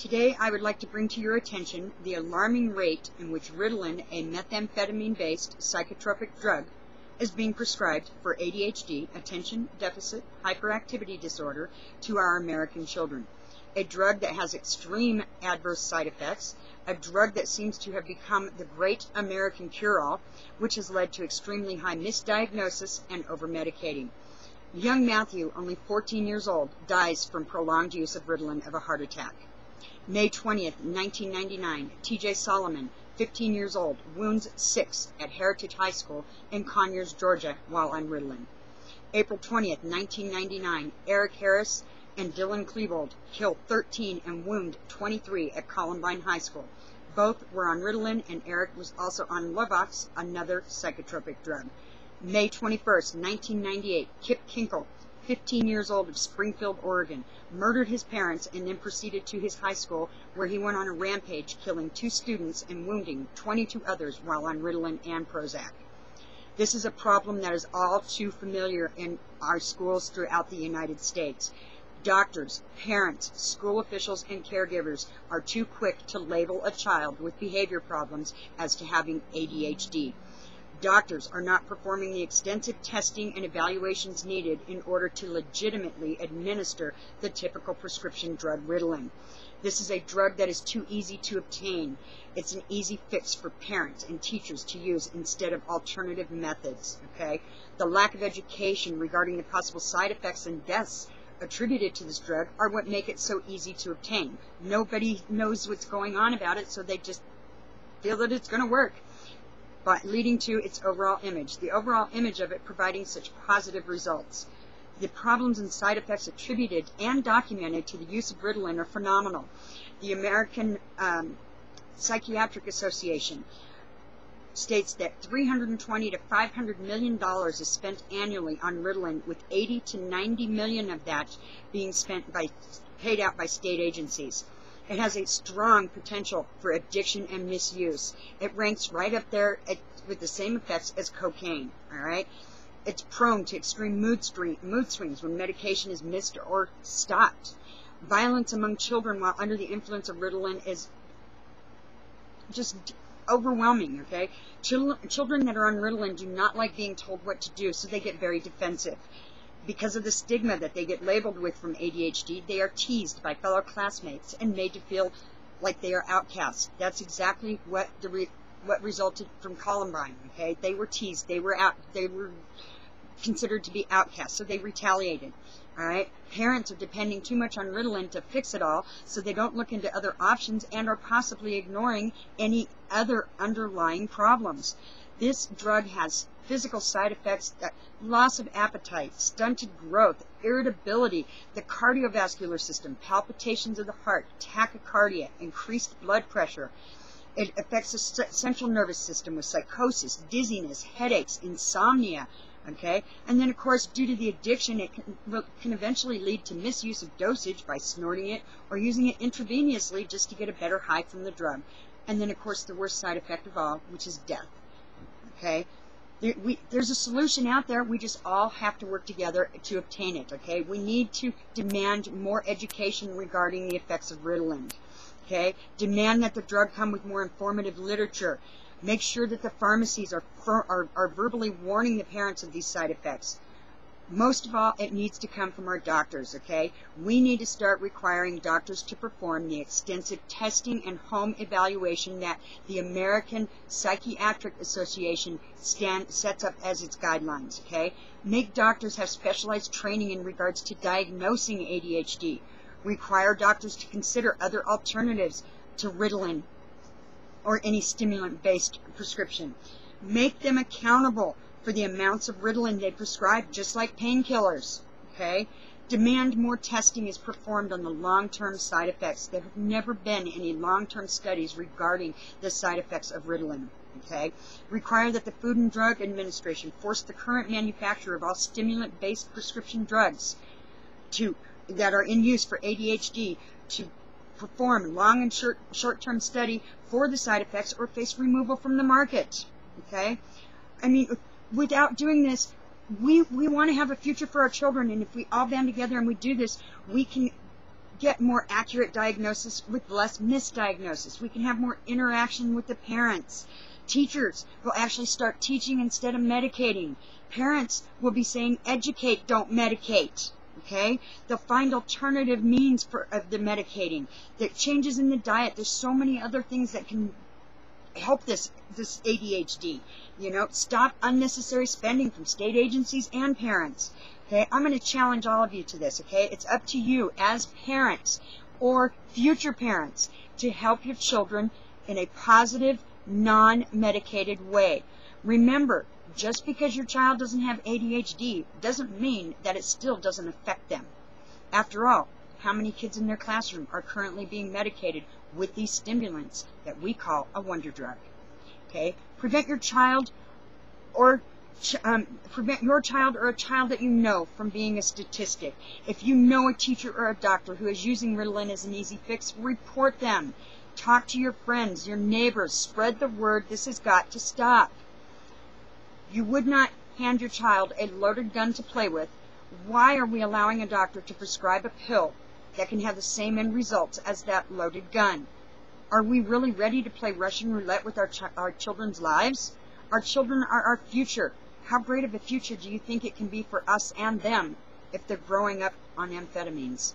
Today I would like to bring to your attention the alarming rate in which Ritalin, a methamphetamine-based psychotropic drug, is being prescribed for ADHD, attention deficit hyperactivity disorder, to our American children. A drug that has extreme adverse side effects, a drug that seems to have become the great American cure-all, which has led to extremely high misdiagnosis and over-medicating. Young Matthew, only 14 years old, dies from prolonged use of Ritalin of a heart attack. May 20th, 1999, T.J. Solomon, 15 years old, wounds 6 at Heritage High School in Conyers, Georgia, while on Ritalin. April 20th, 1999, Eric Harris and Dylan Klebold killed 13 and wound 23 at Columbine High School. Both were on Ritalin, and Eric was also on Luvox, another psychotropic drug. May 21st, 1998, Kip Kinkle, 15 years old, of Springfield, Oregon, murdered his parents and then proceeded to his high school, where he went on a rampage, killing 2 students and wounding 22 others while on Ritalin and Prozac. This is a problem that is all too familiar in our schools throughout the United States. Doctors, parents, school officials, and caregivers are too quick to label a child with behavior problems as to having ADHD. Doctors are not performing the extensive testing and evaluations needed in order to legitimately administer the typical prescription drug Ritalin. This is a drug that is too easy to obtain. It's an easy fix for parents and teachers to use instead of alternative methods. The lack of education regarding the possible side effects and deaths attributed to this drug are what make it so easy to obtain. Nobody knows what's going on about it, so they just feel that it's going to work, but leading to its overall image. The overall image of it providing such positive results. The problems and side effects attributed and documented to the use of Ritalin are phenomenal. The American Psychiatric Association states that $320 to $500 million is spent annually on Ritalin, with 80 to 90 million of that being paid out by state agencies. It has a strong potential for addiction and misuse. It ranks right up there with the same effects as cocaine. It's prone to extreme mood swings when medication is missed or stopped. Violence among children while under the influence of Ritalin is just overwhelming. Children that are on Ritalin do not like being told what to do, so they get very defensive. Because of the stigma that they get labeled with from ADHD, they are teased by fellow classmates and made to feel like they are outcasts. That's exactly what resulted from Columbine. They were teased. They were considered to be outcasts, so they retaliated. Parents are depending too much on Ritalin to fix it all, so they don't look into other options and are possibly ignoring any other underlying problems. This drug has physical side effects: loss of appetite, stunted growth, irritability, the cardiovascular system, palpitations of the heart, tachycardia, increased blood pressure. It affects the central nervous system with psychosis, dizziness, headaches, insomnia. And then, of course, due to the addiction, it can eventually lead to misuse of dosage by snorting it or using it intravenously just to get a better high from the drug. And then, of course, the worst side effect of all, which is death. There's a solution out there. We just all have to work together to obtain it. We need to demand more education regarding the effects of Ritalin. Demand that the drug come with more informative literature. Make sure that the pharmacies are verbally warning the parents of these side effects. Most of all, it needs to come from our doctors. We need to start requiring doctors to perform the extensive testing and home evaluation that the American Psychiatric Association sets up as its guidelines. Make doctors have specialized training in regards to diagnosing ADHD. Require doctors to consider other alternatives to Ritalin or any stimulant-based prescription. Make them accountable for the amounts of Ritalin they prescribe, just like painkillers. Demand more testing is performed on the long-term side effects. There have never been any long-term studies regarding the side effects of Ritalin. Require that the Food and Drug Administration force the current manufacturer of all stimulant-based prescription drugs that are in use for ADHD to perform long and short-term study for the side effects or face removal from the market. Without doing this, we want to have a future for our children, and if we all band together and we do this, we can get more accurate diagnosis with less misdiagnosis. We can have more interaction with the parents. Teachers will actually start teaching instead of medicating. Parents will be saying, educate, don't medicate. Okay? They'll find alternative means of the medicating. The changes in the diet. There's so many other things that can help this ADHD. You know, stop unnecessary spending from state agencies and parents. Okay? I'm going to challenge all of you to this. Okay? It's up to you as parents or future parents to help your children in a positive, non-medicated way. Remember, just because your child doesn't have ADHD doesn't mean that it still doesn't affect them. After all, how many kids in their classroom are currently being medicated with these stimulants that we call a wonder drug? Okay? Prevent your child or a child that you know from being a statistic. If you know a teacher or a doctor who is using Ritalin as an easy fix, report them. Talk to your friends, your neighbors. Spread the word. This has got to stop. You would not hand your child a loaded gun to play with. Why are we allowing a doctor to prescribe a pill that can have the same end results as that loaded gun? Are we really ready to play Russian roulette with our children's lives? Our children are our future. How great of a future do you think it can be for us and them if they're growing up on amphetamines?